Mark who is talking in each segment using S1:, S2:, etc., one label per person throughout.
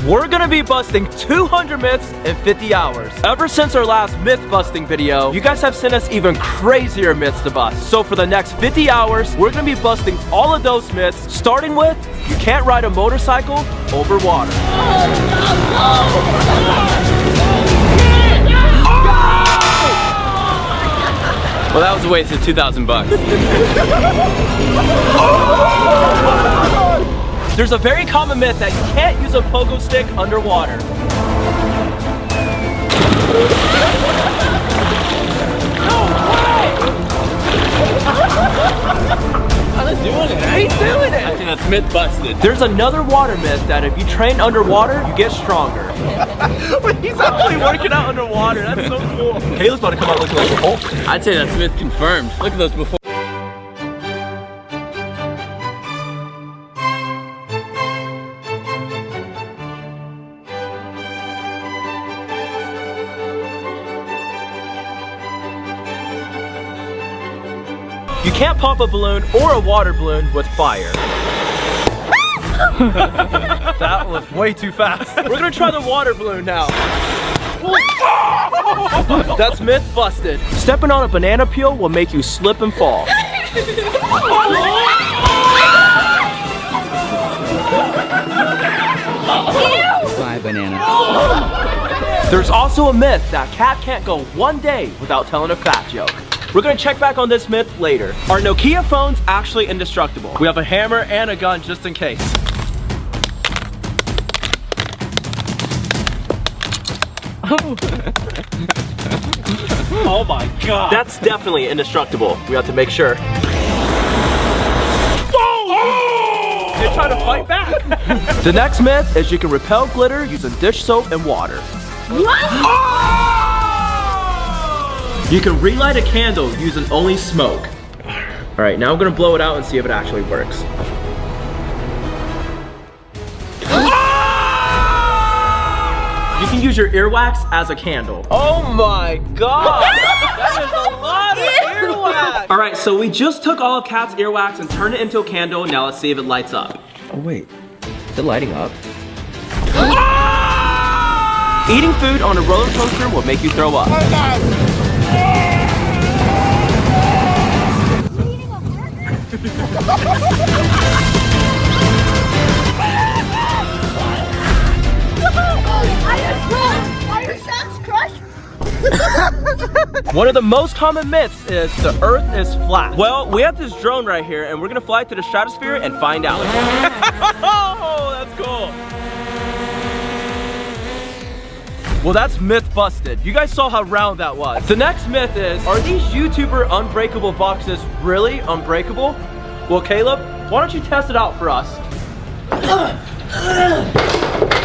S1: we're gonna be busting 200 myths in 50 hours. Ever since our last myth busting video, you guys have sent us even crazier myths to bust. So for the next 50 hours, we're gonna be busting all of those myths, starting with, you can't ride a motorcycle over water.
S2: Well, that was a waste of 2,000 bucks.
S1: There's a very common myth that you can't use a pogo stick underwater.
S2: He's doing it.
S1: He's doing it.
S2: I think that's myth busted.
S1: There's another water myth that if you train underwater, you get stronger. Wait, he's actually working out underwater. That's so cool. Caleb's about to come out looking like a Hulk.
S2: I'd say that's myth confirmed. Look at those before.
S1: You can't pop a balloon or a water balloon with fire. That was way too fast. We're gonna try the water balloon now. That's myth busted. Stepping on a banana peel will make you slip and fall.
S3: Fly banana.
S1: There's also a myth that Kat can't go one day without telling a fat joke. We're gonna check back on this myth later. Are Nokia phones actually indestructible? We have a hammer and a gun just in case. Oh my god. That's definitely indestructible. We have to make sure. They're trying to fight back. The next myth is you can repel glitter using dish soap and water.
S4: What?
S1: You can relight a candle using only smoke. All right, now I'm gonna blow it out and see if it actually works. You can use your earwax as a candle. Oh my god! That is a lot of earwax! All right, so we just took all of Kat's earwax and turned it into a candle. Now let's see if it lights up.
S3: Oh wait, is it lighting up?
S1: Eating food on a roller coaster will make you throw up.
S4: Are your socks crushed?
S1: One of the most common myths is the Earth is flat. Well, we have this drone right here, and we're gonna fly to the stratosphere and find out. Oh, that's cool. Well, that's myth busted. You guys saw how round that was. The next myth is, are these YouTuber unbreakable boxes really unbreakable? Well, Caleb, why don't you test it out for us?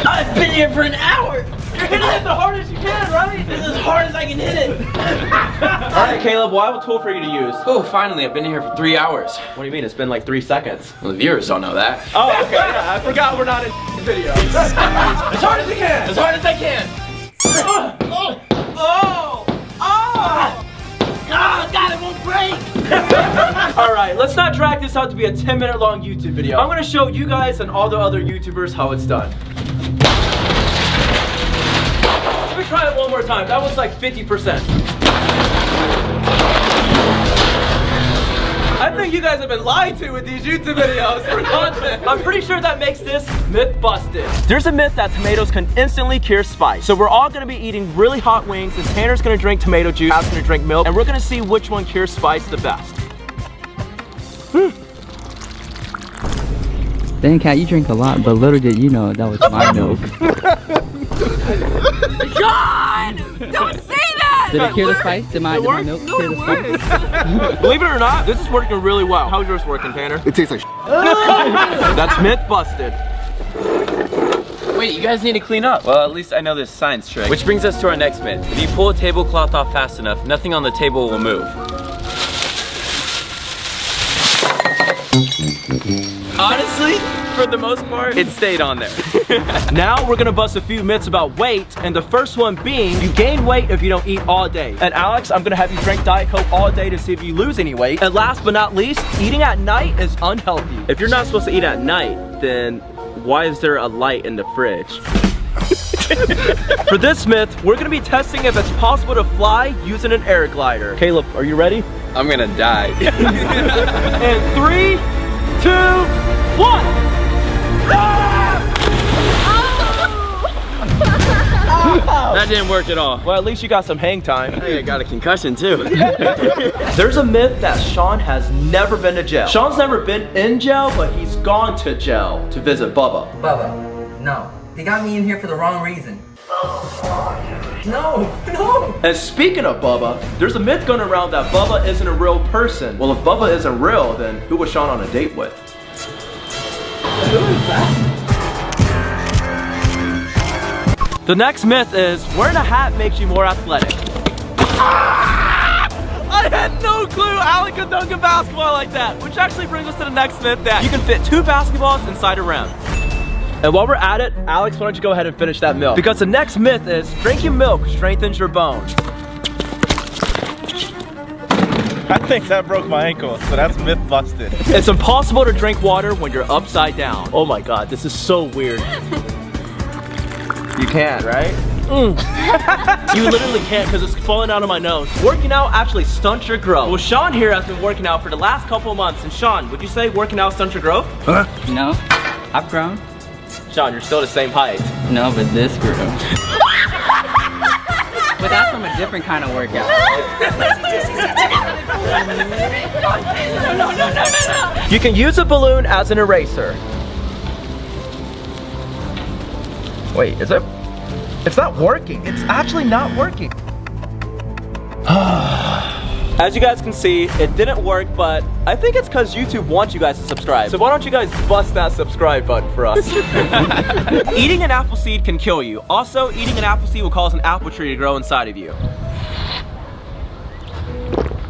S5: I've been here for an hour.
S1: You're hitting it the hardest you can, right?
S5: It's as hard as I can hit it.
S1: All right, Caleb, well, I have a tool for you to use.
S2: Oh, finally, I've been here for 3 hours.
S1: What do you mean? It's been like 3 seconds.
S2: Well, the viewers don't know that.
S1: Oh, okay, yeah, I forgot we're not in videos. As hard as you can.
S2: As hard as I can.
S5: God, it won't break.
S1: All right, let's not drag this out to be a 10-minute long YouTube video. I'm gonna show you guys and all the other YouTubers how it's done. Let me try it one more time. That was like 50%. I think you guys have been lied to with these YouTube videos for content. I'm pretty sure that makes this myth busted. There's a myth that tomatoes can instantly cure spice. So we're all gonna be eating really hot wings, and Tanner's gonna drink tomato juice, Pat's gonna drink milk, and we're gonna see which one cures spice the best.
S3: Then Kat, you drink a lot, but little did you know that was my milk.
S4: John! Don't say that!
S3: Did it cure the spice? Did my milk cure the spice?
S1: Believe it or not, this is working really well. How's yours working, Tanner?
S6: It tastes like
S1: That's myth busted.
S2: Wait, you guys need to clean up. Well, at least I know this science trick. Which brings us to our next myth. If you pull a tablecloth off fast enough, nothing on the table will move. Honestly, for the most part, it stayed on there.
S1: Now we're gonna bust a few myths about weight, and the first one being, you gain weight if you don't eat all day. And Alex, I'm gonna have you drink Diet Coke all day to see if you lose any weight. And last but not least, eating at night is unhealthy. If you're not supposed to eat at night, then why is there a light in the fridge? For this myth, we're gonna be testing if it's possible to fly using an air glider. Caleb, are you ready?
S2: I'm gonna die.
S1: And 3, 2, 1.
S2: That didn't work at all.
S1: Well, at least you got some hang time.
S2: Hey, I got a concussion too.
S1: There's a myth that Sean has never been to jail. Sean's never been in jail, but he's gone to jail to visit Bubba.
S6: Bubba, no. They got me in here for the wrong reason. No.
S1: And speaking of Bubba, there's a myth going around that Bubba isn't a real person. Well, if Bubba isn't real, then who was Sean on a date with? Who is that? The next myth is wearing a hat makes you more athletic. I had no clue Alec could dunk a basketball like that, which actually brings us to the next myth that you can fit 2 basketballs inside a rim. And while we're at it, Alex, why don't you go ahead and finish that milk? Because the next myth is drinking milk strengthens your bones.
S7: I think that broke my ankle, so that's myth busted.
S1: It's impossible to drink water when you're upside down. Oh my God, this is so weird. You can't, right? You literally can't because it's falling out of my nose. Working out actually stunts your growth. Well, Sean here has been working out for the last couple of months. And Sean, would you say working out stunts your growth?
S3: No, I've grown.
S1: Sean, you're still the same height.
S3: No, but this grew. But that's from a different kind of workout.
S4: No.
S1: You can use a balloon as an eraser. Wait, is it? It's not working. It's actually not working. As you guys can see, it didn't work, but I think it's because YouTube wants you guys to subscribe. So why don't you guys bust that subscribe button for us? Eating an apple seed can kill you. Also, eating an apple seed will cause an apple tree to grow inside of you.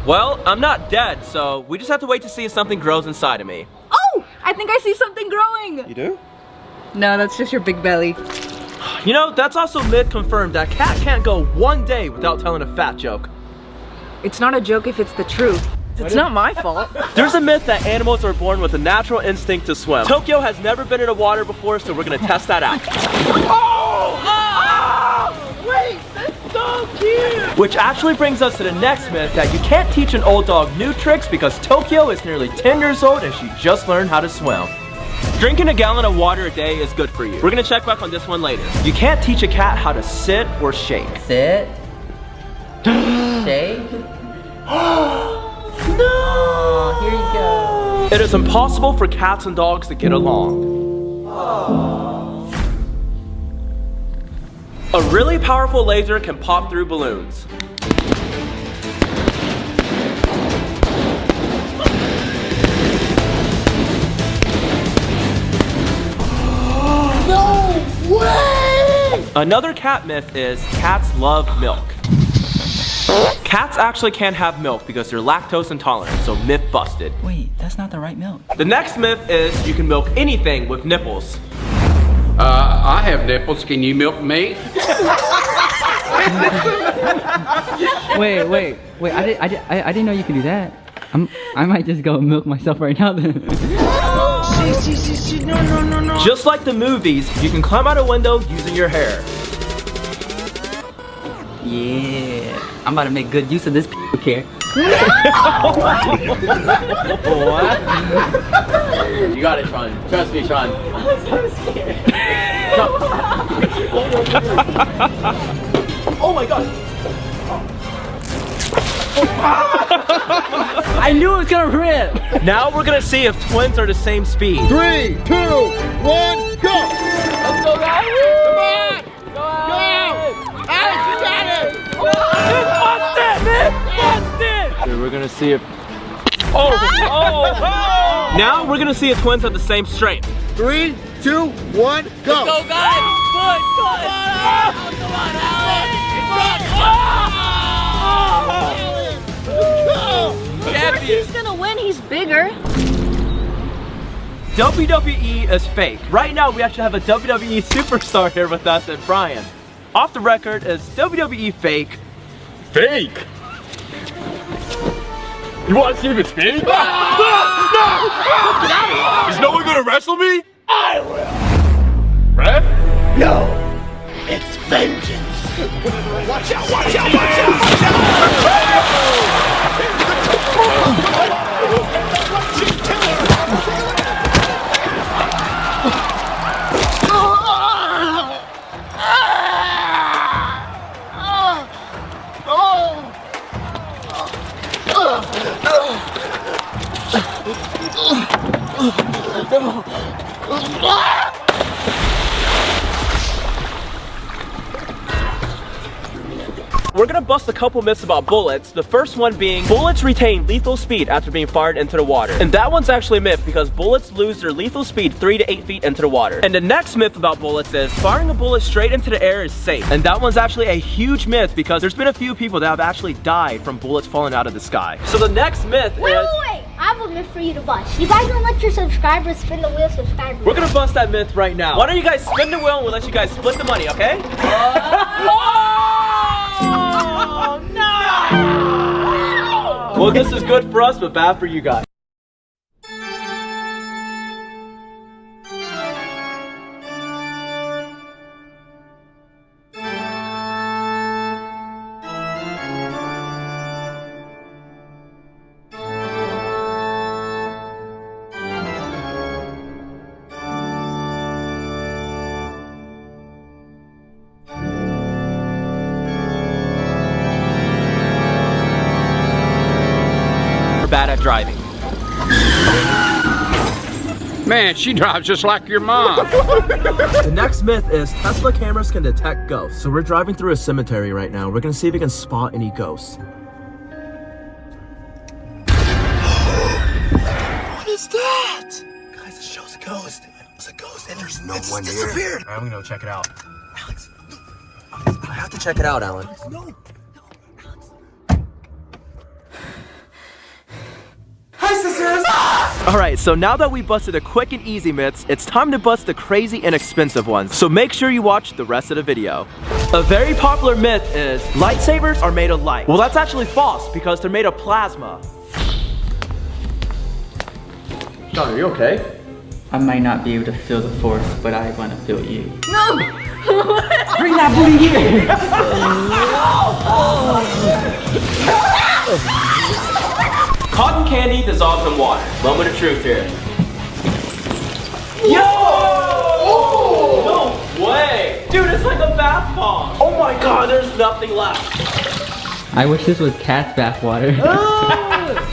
S1: Well, I'm not dead, so we just have to wait to see if something grows inside of me.
S4: Oh, I think I see something growing.
S1: You do?
S4: No, that's just your big belly.
S1: You know, that's also myth confirmed that cat can't go one day without telling a fat joke.
S4: It's not a joke if it's the truth. It's not my fault.
S1: There's a myth that animals are born with a natural instinct to swim. Tokyo has never been in the water before, so we're gonna test that out. Wait, that's so cute! Which actually brings us to the next myth that you can't teach an old dog new tricks because Tokyo is nearly 10 years old and she just learned how to swim. Drinking a gallon of water a day is good for you. We're gonna check back on this one later. You can't teach a cat how to sit or shake.
S6: Sit. Shake.
S1: No!
S6: Here you go.
S1: It is impossible for cats and dogs to get along. A really powerful laser can pop through balloons.
S5: No way!
S1: Another cat myth is cats love milk. Cats actually can't have milk because they're lactose intolerant, so myth busted.
S3: Wait, that's not the right milk.
S1: The next myth is you can milk anything with nipples.
S8: I have nipples. Can you milk me?
S3: Wait. I didn't know you could do that. I might just go milk myself right now then.
S5: No.
S1: Just like the movies, you can climb out a window using your hair.
S3: Yeah, I'm about to make good use of this care.
S1: What?
S2: You got it, Sean. Trust me, Sean.
S1: I'm so scared. Oh my god.
S3: I knew it was gonna rip.
S1: Now we're gonna see if twins are the same speed.
S7: 3, 2, 1, go!
S1: Let's go, guys! Come on! Go!
S7: Alex, you got it!
S1: Busted! Dude, we're gonna see if... Oh! Now we're gonna see if twins have the same strength.
S7: 3, 2, 1, go!
S1: Go, guys! Push! Come on, Alex!
S4: He's gonna win, he's bigger.
S1: WWE is fake. Right now, we actually have a WWE superstar here with us, and Brian. Off the record, is WWE fake?
S7: Fake! You want to see if it's fake? No! Is no one gonna wrestle me? I will! Ref? No!
S5: It's vengeance.
S9: Watch out, watch out, watch out, watch out!
S1: We're gonna bust a couple myths about bullets. The first one being bullets retain lethal speed after being fired into the water. And that one's actually a myth because bullets lose their lethal speed 3 to 8 feet into the water. And the next myth about bullets is firing a bullet straight into the air is safe. And that one's actually a huge myth because there's been a few people that have actually died from bullets falling out of the sky. So the next myth
S10: Wait, I have a myth for you to bust. You guys don't let your subscribers spin the wheel, subscribers.
S1: We're gonna bust that myth right now. Why don't you guys spin the wheel and we'll let you guys split the money, okay? Oh, no! Well, this is good for us, but bad for you guys. Bad at driving.
S8: Man, she drives just like your mom.
S1: The next myth is Tesla cameras can detect ghosts. So we're driving through a cemetery right now. We're gonna see if we can spot any ghosts.
S5: What is that? Guys, it shows a ghost. It's a ghost and there's no one here. Disappeared.
S1: Alright, I'm gonna go check it out.
S5: Alex, no.
S6: I have to check it out, Alan.
S5: No. Alex. Hi, sisters!
S1: Alright, so now that we busted the quick and easy myths, it's time to bust the crazy inexpensive ones. So make sure you watch the rest of the video. A very popular myth is lightsabers are made of light. Well, that's actually false because they're made of plasma. Sean, are you okay?
S3: I might not be able to feel the force, but I want to feel you.
S4: No!
S3: Bring that booty here!
S1: Cotton candy dissolves in water. Moment of truth here. Yo! No way! Dude, it's like a bath bomb. Oh my god, there's nothing left.
S3: I wish this was cat's bath water.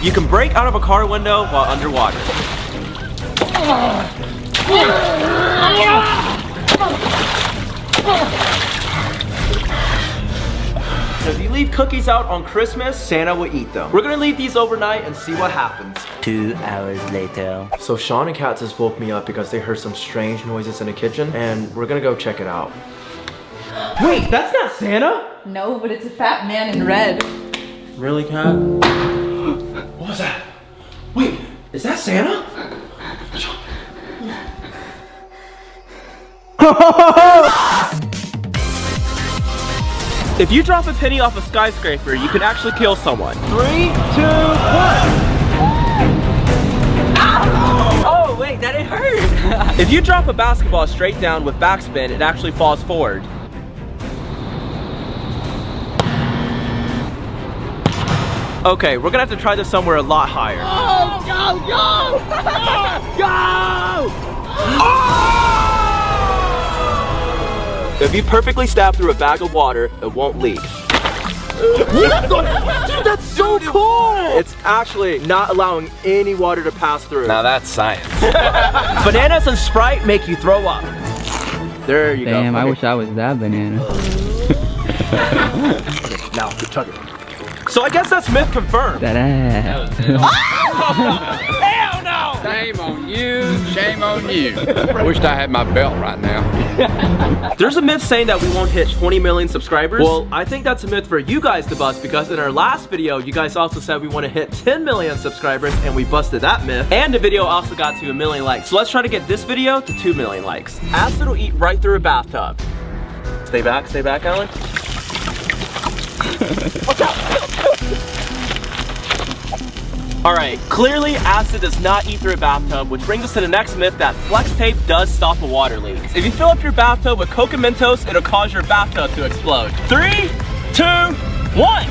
S1: You can break out of a car window while underwater. If you leave cookies out on Christmas, Santa will eat them. We're gonna leave these overnight and see what happens.
S6: 2 hours later.
S1: So Sean and Kat just woke me up because they heard some strange noises in the kitchen and we're gonna go check it out. Wait, that's not Santa?
S4: No, but it's a fat man in red.
S1: Really, Kat? What was that? Wait, is that Santa? If you drop a penny off a skyscraper, you can actually kill someone. 3, 2, 1.
S3: Oh, wait, that didn't hurt.
S1: If you drop a basketball straight down with backspin, it actually falls forward. Okay, we're gonna have to try this somewhere a lot higher.
S5: Oh, go, go! Go!
S1: If you perfectly stab through a bag of water, it won't leak. Dude, that's so cool! It's actually not allowing any water to pass through.
S2: Now that's science.
S1: Bananas and Sprite make you throw up. There you go.
S3: Damn, I wish I was that banana.
S1: Now, chug it. So I guess that's myth confirmed.
S3: That ass.
S5: Hell no!
S8: Shame on you, shame on you. Wished I had my belt right now.
S1: There's a myth saying that we won't hit 20 million subscribers. Well, I think that's a myth for you guys to bust because in our last video, you guys also said we want to hit 10 million subscribers and we busted that myth. And the video also got to 1 million likes. So let's try to get this video to 2 million likes. Acid will eat right through a bathtub. Stay back, Alan. Watch out! Alright, clearly acid does not eat through a bathtub, which brings us to the next myth that flex tape does stop a water leak. If you fill up your bathtub with Coca Mentos, it'll cause your bathtub to explode. 3, 2, 1.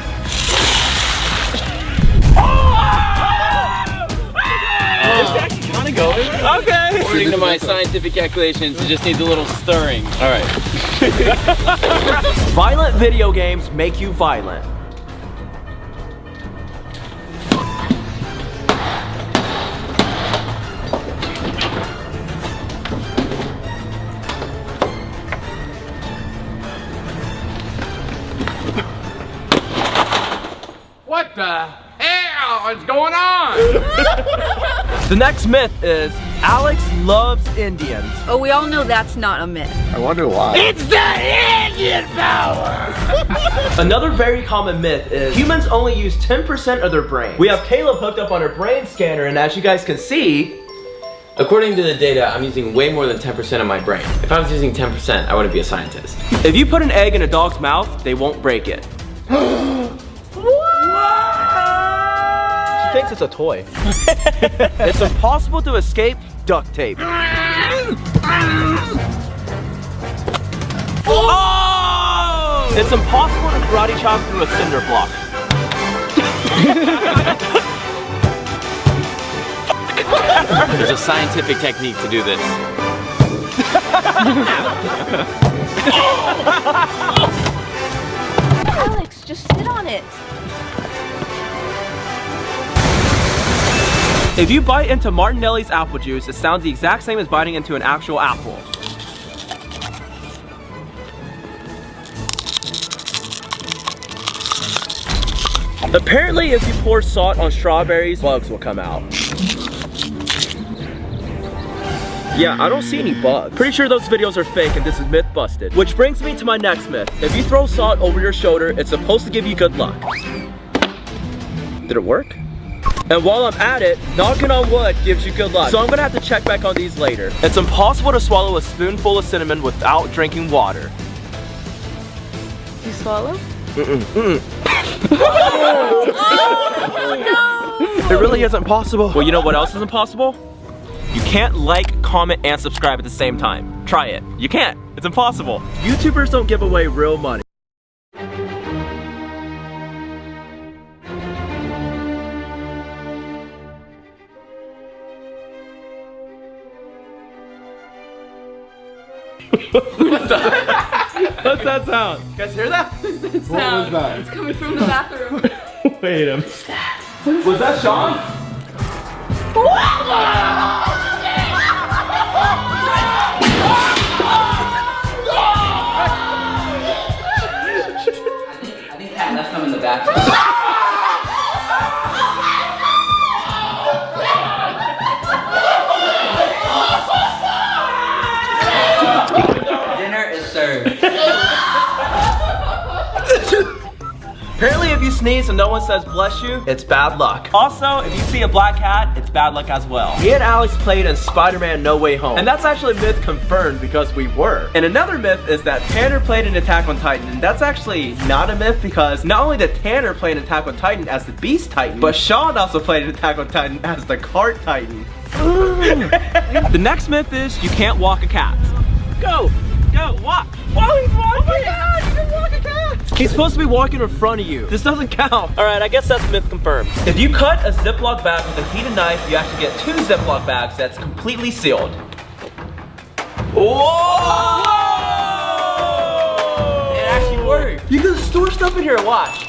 S1: It's actually kind of going. Okay.
S2: According to my scientific calculations, it just needs a little stirring. All right.
S1: Violent video games make you violent.
S8: What the hell is going on?
S1: The next myth is Alex loves Indians.
S4: Oh, we all know that's not a myth.
S8: I wonder why.
S9: It's the Indian power!
S1: Another very common myth is humans only use 10% of their brain. We have Caleb hooked up on her brain scanner, and as you guys can see,
S2: According to the data, I'm using way more than 10% of my brain. If I was using 10%, I wouldn't be a scientist.
S1: if you put an egg in a dog's mouth, they won't break it. She thinks it's a toy. It's impossible to escape duct tape. Oh! It's impossible to karate chop through a cinder block.
S2: There's a scientific technique to do this.
S4: Alex, just sit on it.
S1: If you bite into Martinelli's apple juice, it sounds the exact same as biting into an actual apple. Apparently, if you pour salt on strawberries, bugs will come out. Yeah, I don't see any bugs. Pretty sure those videos are fake and this is myth busted. Which brings me to my next myth. If you throw salt over your shoulder, it's supposed to give you good luck. Did it work? And while I'm at it, knocking on wood gives you good luck. So I'm gonna have to check back on these later. It's impossible to swallow a spoonful of cinnamon without drinking water.
S4: You swallow?
S1: It really isn't possible. Well, you know what else isn't possible? You can't like, comment, and subscribe at the same time. Try it. You can't. It's impossible. YouTubers don't give away real money. What's that sound? You guys hear that?
S4: What was that? It's coming from the bathroom.
S1: Wait a minute. Was that Sean?
S3: I think Pat left some in the bathroom. Dinner is served.
S1: Apparently if you sneeze and no one says bless you, it's bad luck. Also, if you see a black cat, it's bad luck as well. Me and Alex played in Spider-Man No Way Home. And that's actually a myth confirmed because we were. And another myth is that Tanner played in Attack on Titan. And that's actually not a myth because not only did Tanner play in Attack on Titan as the Beast Titan, but Sean also played in Attack on Titan as the Cart Titan. The next myth is you can't walk a cat. Go, walk. Whoa, he's walking. Oh my God, you can walk a cat. He's supposed to be walking in front of you. This doesn't count. All right, I guess that's myth confirmed. If you cut a Ziploc bag with a heated knife, you actually get 2 Ziploc bags that's completely sealed. Whoa! It actually worked. You can store stuff in here, watch.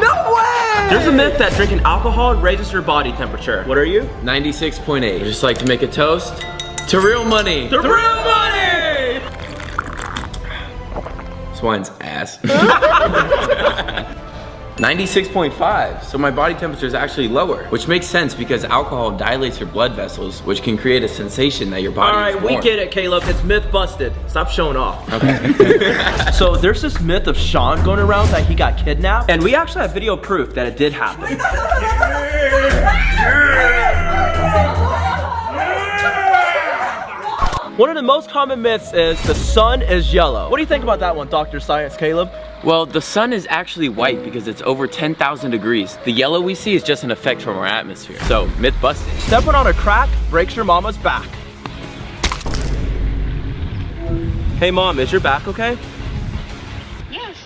S1: No way! There's a myth that drinking alcohol raises your body temperature. What are you?
S2: 96.8. I just like to make a toast to real money.
S1: The real money!
S2: This wine's ass. 96.5, so my body temperature is actually lower, which makes sense because alcohol dilates your blood vessels, which can create a sensation that your body is warm.
S1: All right, we get it, Caleb. It's myth busted. Stop showing off. Okay. So there's this myth of Sean going around that he got kidnapped, and we actually have video proof that it did happen. One of the most common myths is the sun is yellow. What do you think about that one, Dr. Science Caleb?
S2: Well, the sun is actually white because it's over 10,000 degrees. The yellow we see is just an effect from our atmosphere. So, myth busted.
S1: Stepping on a crack breaks your mama's back. Hey mom, is your back okay?
S11: Yes.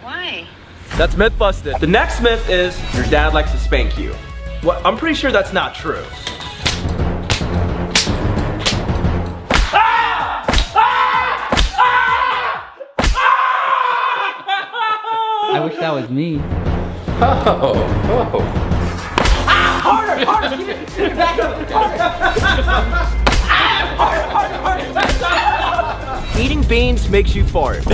S11: Why?
S1: That's myth busted. The next myth is your dad likes to spank you. Well, I'm pretty sure that's not true.
S3: I wish that was me.
S1: Harder, harder, get it back up, harder. Eating beans makes you fart.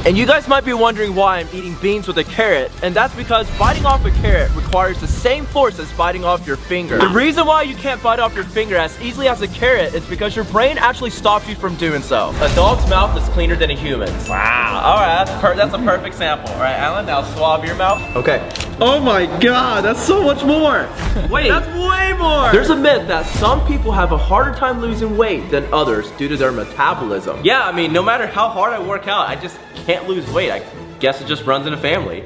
S1: And you guys might be wondering why I'm eating beans with a carrot, and that's because biting off a carrot requires the same force as biting off your finger. The reason why you can't bite off your finger as easily as a carrot is because your brain actually stops you from doing so. A dog's mouth is cleaner than a human's. Wow, all right, that's a perfect sample. All right, Alan, now swab your mouth. Okay.
S7: Oh my god, that's so much more.
S1: Wait,
S7: That's way more.
S1: there's a myth that some people have a harder time losing weight than others due to their metabolism. Yeah, I mean, no matter how hard I work out, I just can't lose weight. I guess it just runs in a family.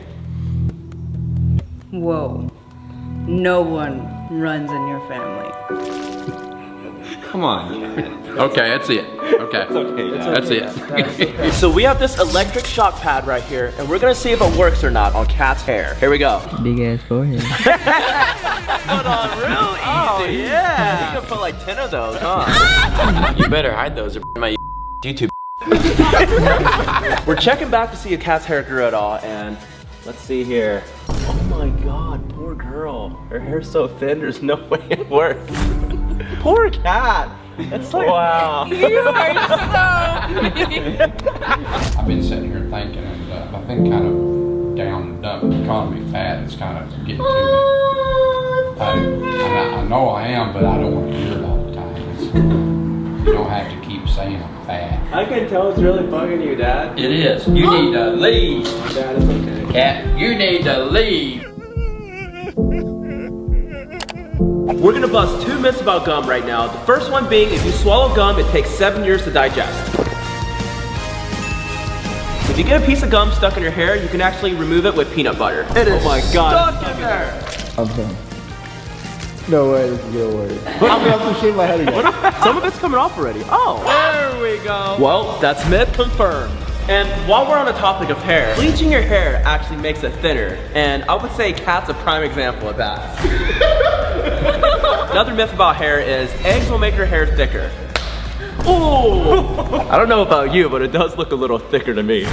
S4: Whoa. No one runs in your family.
S8: Come on. Okay, that's it. Okay. That's it.
S1: So we have this electric shock pad right here, and we're gonna see if it works or not on Kat's hair. Here we go.
S3: Big ass forehead.
S1: Hold on, real easy. Oh, yeah. You can put like 10 of those, huh?
S2: You better hide those or my YouTube.
S1: We're checking back to see if Kat's hair grew at all, and let's see here. Oh my god, poor girl. Her hair's so thin, there's no way it works. Poor Kat. It's like, wow.
S4: You are so
S8: I've been sitting here thinking, and I've been kind of down and dumb. Calling me fat is kind of getting to me. I know I am, but I don't want to hear it all the time. You don't have to keep saying I'm fat.
S1: I can tell it's really bugging you, Dad.
S8: It is. You need to leave.
S1: Dad, it's okay.
S8: Cat, you need to leave.
S1: We're gonna bust 2 myths about gum right now. The first one being, if you swallow gum, it takes 7 years to digest. If you get a piece of gum stuck in your hair, you can actually remove it with peanut butter. It is stuck in there.
S7: No way, this is gonna work. I'm gonna have to shave my head again.
S1: Some of it's coming off already. Oh.
S7: There we go.
S1: Well, that's myth confirmed. And while we're on the topic of hair, bleaching your hair actually makes it thinner. And I would say Kat's a prime example of that. Another myth about hair is eggs will make your hair thicker. Oh! I don't know about you, but it does look a little thicker to me.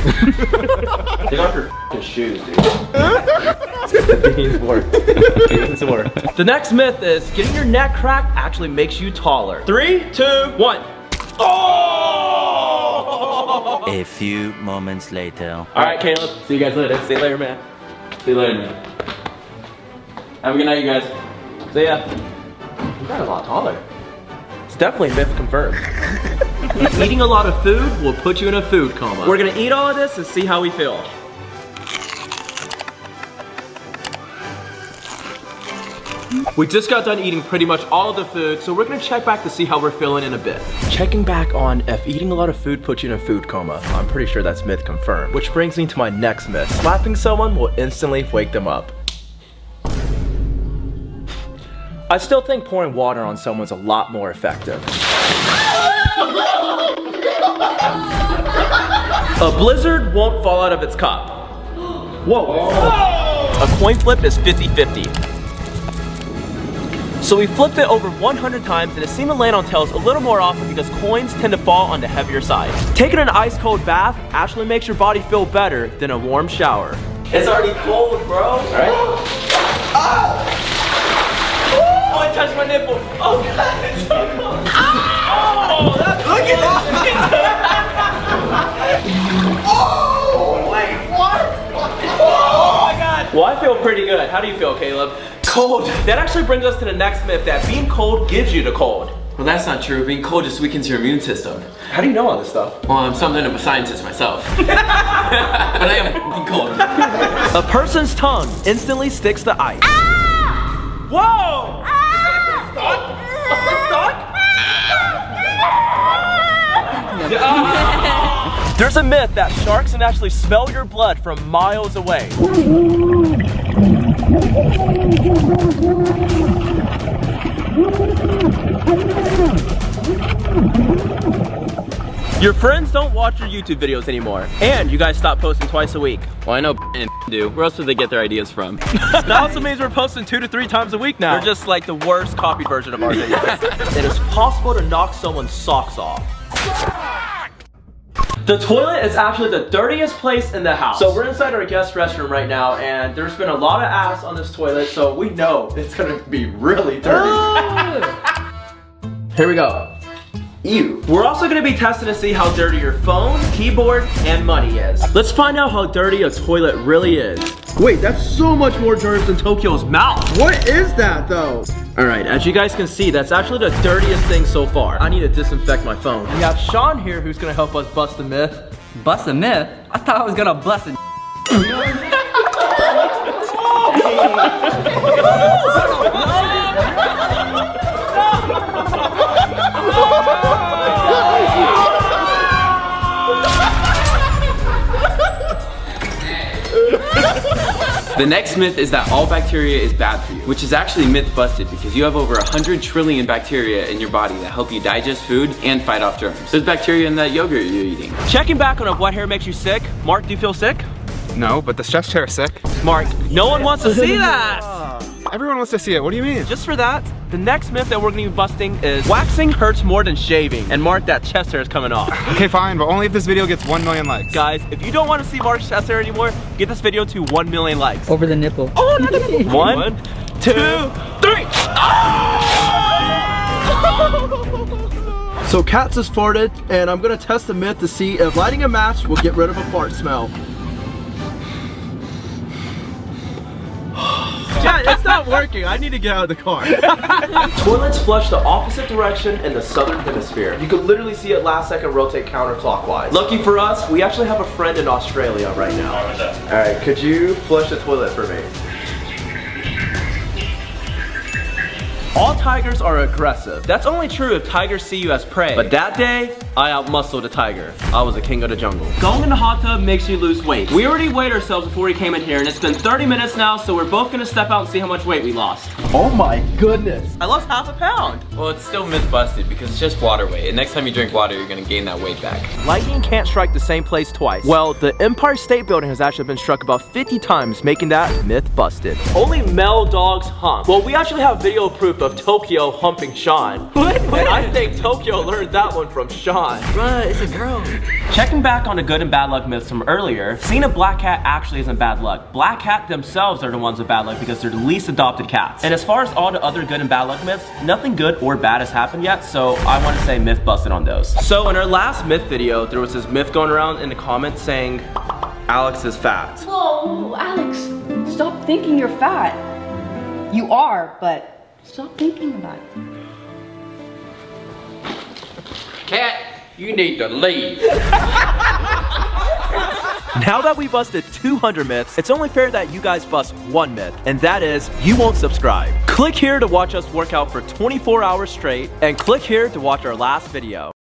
S1: Take off your f***ing shoes, dude. Beans work. Beans work. The next myth is getting your neck cracked actually makes you taller. 3, 2, 1. Oh!
S6: A few moments later.
S1: All right, Caleb. See you guys later. See you later, man. See you later, man. Have a good night, you guys. See ya. You got a lot taller. It's definitely myth confirmed. Eating a lot of food will put you in a food coma. We're gonna eat all of this and see how we feel. We just got done eating pretty much all of the food, so we're gonna check back to see how we're feeling in a bit. Checking back on if eating a lot of food puts you in a food coma. I'm pretty sure that's myth confirmed. Which brings me to my next myth. Slapping someone will instantly wake them up. I still think pouring water on someone's a lot more effective. A blizzard won't fall out of its cup. Whoa. A coin flip is 50-50. So we flipped it over 100 times and it seemed to land on tails a little more often because coins tend to fall on the heavier side. Taking an ice cold bath actually makes your body feel better than a warm shower. It's already cold, bro. All right. Ah! Oh, it touched my nipple. Oh, God, it's so cold. Oh, that's look at that. Oh, wait, what? Oh, my God. Well, I feel pretty good. How do you feel, Caleb? Cold. That actually brings us to the next myth that being cold gives you the cold.
S2: Well, that's not true. Being cold just weakens your immune system.
S1: How do you know all this stuff?
S2: Well, I'm something of a scientist myself. But I am cold.
S1: A person's tongue instantly sticks to ice. Ah! Whoa! Ah! There's a myth that sharks can actually smell your blood from miles away. Your friends don't watch your YouTube videos anymore, and you guys stop posting twice a week.
S2: Well, I know and do. Where else would they get their ideas from?
S1: That also means we're posting 2 to 3 times a week now. We're just like the worst copied version of our videos. It is possible to knock someone's socks off. The toilet is actually the dirtiest place in the house. So we're inside our guest restroom right now, and there's been a lot of ass on this toilet, so we know it's gonna be really dirty. Here we go. Ew. We're also gonna be testing to see how dirty your phone, keyboard, and money is. Let's find out how dirty a toilet really is. Wait, that's so much more germs than Tokyo's mouth. What is that though? Alright, as you guys can see, that's actually the dirtiest thing so far. I need to disinfect my phone. We have Sean here who's gonna help us bust the myth.
S3: Bust a myth? I thought I was gonna bust a
S2: The next myth is that all bacteria is bad for you, which is actually myth busted because you have over 100 trillion bacteria in your body that help you digest food and fight off germs. There's bacteria in that yogurt you're eating.
S1: Checking back on if wet hair makes you sick. Mark, do you feel sick?
S7: No, but the chest hair is sick.
S1: Mark, no one wants to see that!
S7: Everyone wants to see it. What do you mean?
S1: Just for that, the next myth that we're gonna be busting is waxing hurts more than shaving. And Mark, that chest hair is coming off.
S7: Okay, fine, but only if this video gets 1 million likes.
S1: Guys, if you don't want to see Mark's chest hair anymore, get this video to 1 million likes.
S3: over the nipple.
S1: Oh, not the nipple. 1, 2, 3. So Katz has farted, and I'm gonna test the myth to see if lighting a match will get rid of a fart smell. Yeah, it's not working. I need to get out of the car. Toilets flush the opposite direction in the southern hemisphere. You can literally see it last second rotate counterclockwise. Lucky for us, we actually have a friend in Australia right now. Alright, could you flush the toilet for me? All tigers are aggressive. That's only true if tigers see you as prey. But that day, I outmuscled a tiger. I was a king of the jungle. Going in the hot tub makes you lose weight. We already weighed ourselves before we came in here, and it's been 30 minutes now, so we're both gonna step out and see how much weight we lost. Oh my goodness. I lost half a pound.
S2: Well, it's still myth busted because it's just water weight, and next time you drink water, you're gonna gain that weight back.
S1: Lightning can't strike the same place twice. Well, the Empire State Building has actually been struck about 50 times, making that myth busted. Only male dogs hump. Well, we actually have video proof of Tokyo humping Sean. What? And I think Tokyo learned that one from Sean.
S3: Bruh, it's a girl.
S1: Checking back on the good and bad luck myths from earlier, seeing a black cat actually isn't bad luck. Black cat themselves are the ones with bad luck because they're the least adopted cats. And as far as all the other good and bad luck myths, nothing good or bad has happened yet, so I want to say myth busted on those. So in our last myth video, there was this myth going around in the comments saying Alex is fat.
S4: Whoa, Alex, stop thinking you're fat. You are, but stop thinking about it.
S8: Cat, you need to leave.
S1: Now that we busted 200 myths, it's only fair that you guys bust one myth, and that is, you won't subscribe. Click here to watch us work out for 24 hours straight, and click here to watch our last video.